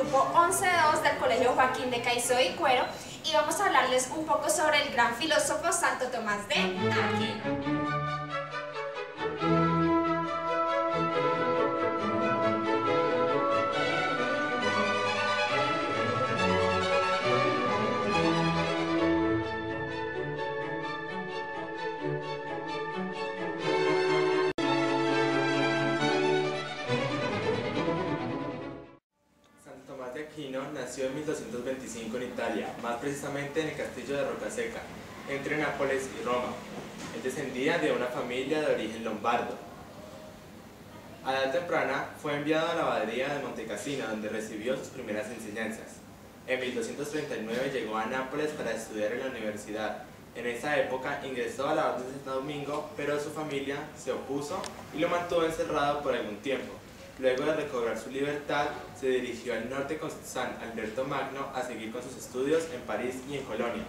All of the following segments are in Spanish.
grupo 11-2 del Colegio Joaquín de Caicedo y Cuero y vamos a hablarles un poco sobre el gran filósofo Santo Tomás de Aquino. Santo Tomás de Aquino nació en 1225 en Italia, más precisamente en el castillo de Rocaseca, entre Nápoles y Roma. Él descendía de una familia de origen lombardo. A edad temprana fue enviado a la abadía de Montecassino, donde recibió sus primeras enseñanzas. En 1239 llegó a Nápoles para estudiar en la universidad. En esa época ingresó a la Orden de Santo Domingo, pero su familia se opuso y lo mantuvo encerrado por algún tiempo. Luego de recobrar su libertad, se dirigió al norte con San Alberto Magno a seguir con sus estudios en París y en Colonia.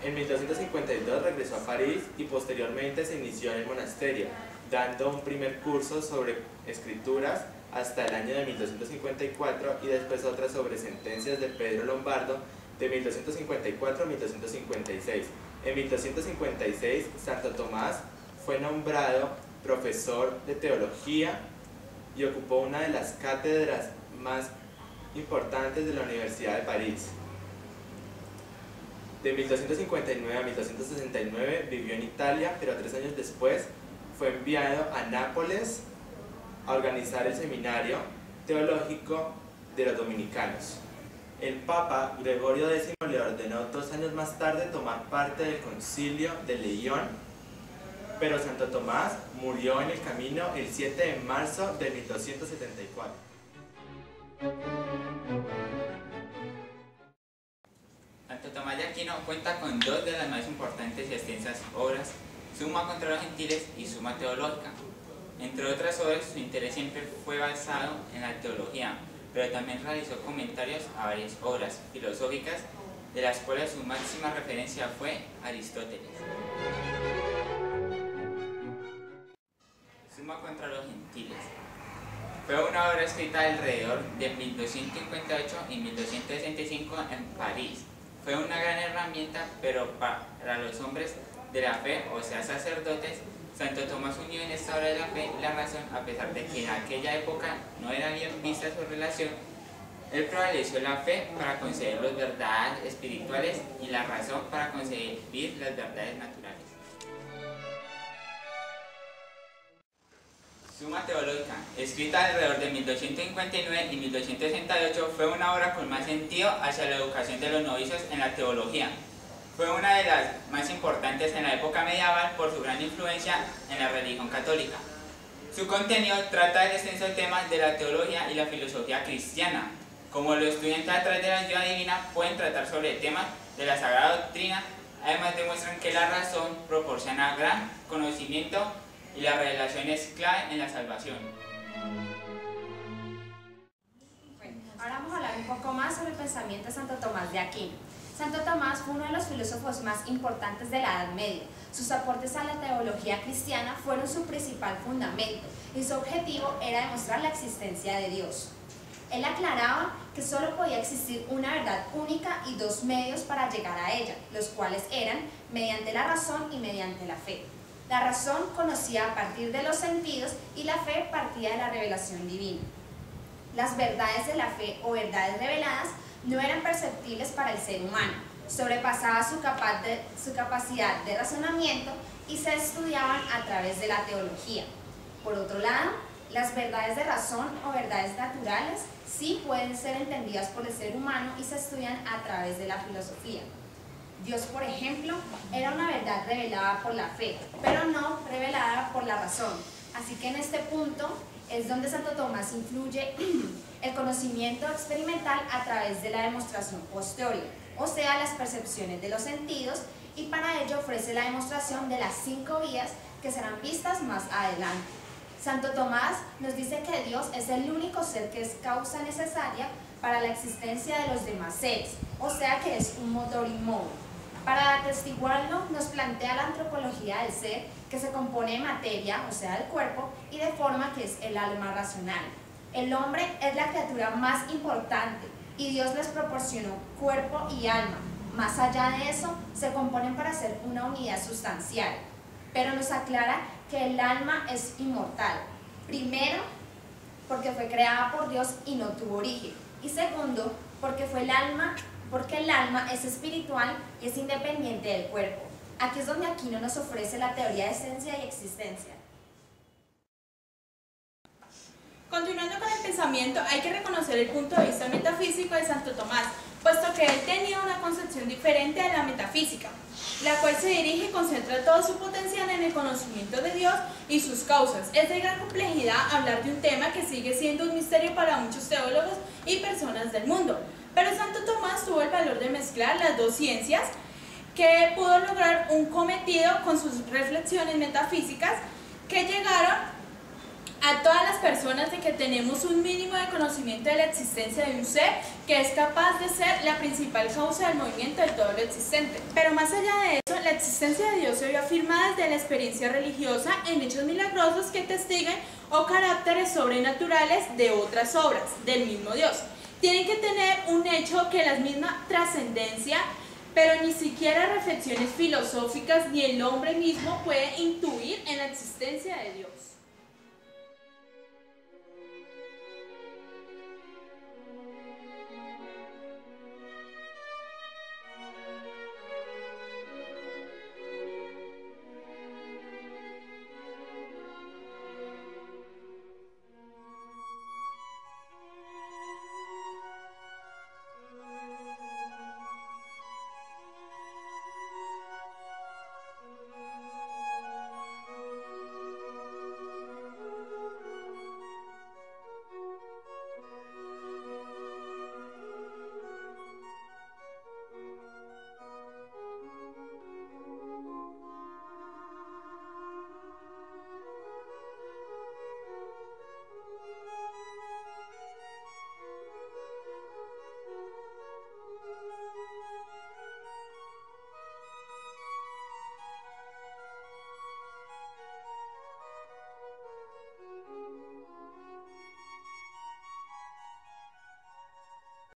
En 1252 regresó a París y posteriormente se inició en el monasterio, dando un primer curso sobre escrituras hasta el año de 1254 y después otra sobre sentencias de Pedro Lombardo de 1254 a 1256. En 1256, Santo Tomás fue nombrado profesor de teología y ocupó una de las cátedras más importantes de la Universidad de París. De 1259 a 1269 vivió en Italia, pero 3 años después fue enviado a Nápoles a organizar el seminario teológico de los dominicanos. El Papa Gregorio X le ordenó 2 años más tarde tomar parte del Concilio de León, pero Santo Tomás murió en el camino el 7 de marzo de 1274. Santo Tomás de Aquino cuenta con 2 de las más importantes y extensas obras, Suma contra los Gentiles y Suma Teológica. Entre otras obras, su interés siempre fue basado en la teología, pero también realizó comentarios a varias obras filosóficas, de las cuales su máxima referencia fue Aristóteles. Suma contra los Gentiles fue una obra escrita alrededor de 1258 y 1265 en París. Fue una gran herramienta, pero para los hombres de la fe, o sea sacerdotes, Santo Tomás unió en esta obra de la fe la razón, a pesar de que en aquella época no era bien vista su relación. Él prevaleció la fe para concebir las verdades espirituales y la razón para concebir las verdades naturales. Suma Teológica, escrita alrededor de 1259 y 1268, fue una obra con más sentido hacia la educación de los novicios en la teología. Fue una de las más importantes en la época medieval por su gran influencia en la religión católica. Su contenido trata del extenso tema de la teología y la filosofía cristiana. Como los estudiantes a través de la ayuda divina pueden tratar sobre temas de la Sagrada Doctrina, además demuestran que la razón proporciona gran conocimiento y la revelación es clave en la salvación. Bueno, ahora vamos a hablar un poco más sobre el pensamiento de Santo Tomás de Aquino. Santo Tomás fue uno de los filósofos más importantes de la Edad Media. Sus aportes a la teología cristiana fueron su principal fundamento y su objetivo era demostrar la existencia de Dios. Él aclaraba que solo podía existir una verdad única y 2 medios para llegar a ella, los cuales eran mediante la razón y mediante la fe. La razón conocía a partir de los sentidos y la fe partía de la revelación divina. Las verdades de la fe o verdades reveladas no eran perceptibles para el ser humano, sobrepasaba su capacidad de razonamiento y se estudiaban a través de la teología. Por otro lado, las verdades de razón o verdades naturales sí pueden ser entendidas por el ser humano y se estudian a través de la filosofía. Dios, por ejemplo, era una verdad revelada por la fe, pero no revelada por la razón. Así que en este punto es donde Santo Tomás influye el conocimiento experimental a través de la demostración posterior, o sea, las percepciones de los sentidos, y para ello ofrece la demostración de las 5 vías que serán vistas más adelante. Santo Tomás nos dice que Dios es el único ser que es causa necesaria para la existencia de los demás seres, o sea que es un motor inmóvil. Para atestiguarlo, nos plantea la antropología del ser, que se compone de materia, o sea del cuerpo, y de forma, que es el alma racional. El hombre es la criatura más importante y Dios les proporcionó cuerpo y alma. Más allá de eso, se componen para ser una unidad sustancial. Pero nos aclara que el alma es inmortal. Primero, porque fue creada por Dios y no tuvo origen. Y segundo, porque el alma es espiritual y es independiente del cuerpo. Aquí es donde Aquino nos ofrece la teoría de esencia y existencia. Continuando con el pensamiento, hay que reconocer el punto de vista metafísico de Santo Tomás, puesto que él tenía una concepción diferente a la metafísica, la cual se dirige y concentra todo su potencial en el conocimiento de Dios y sus causas. Es de gran complejidad hablar de un tema que sigue siendo un misterio para muchos teólogos y personas del mundo, pero Santo Tomás tuvo el valor de mezclar las dos ciencias, que pudo lograr un cometido con sus reflexiones metafísicas que llegaron a todas las personas de que tenemos un mínimo de conocimiento de la existencia de un ser que es capaz de ser la principal causa del movimiento de todo lo existente. Pero más allá de eso, la existencia de Dios se vio afirmada desde la experiencia religiosa en hechos milagrosos que testiguen o caracteres sobrenaturales de otras obras del mismo Dios. Tienen que tener un hecho que la misma trascendencia, pero ni siquiera reflexiones filosóficas ni el hombre mismo puede intuir en la existencia de Dios.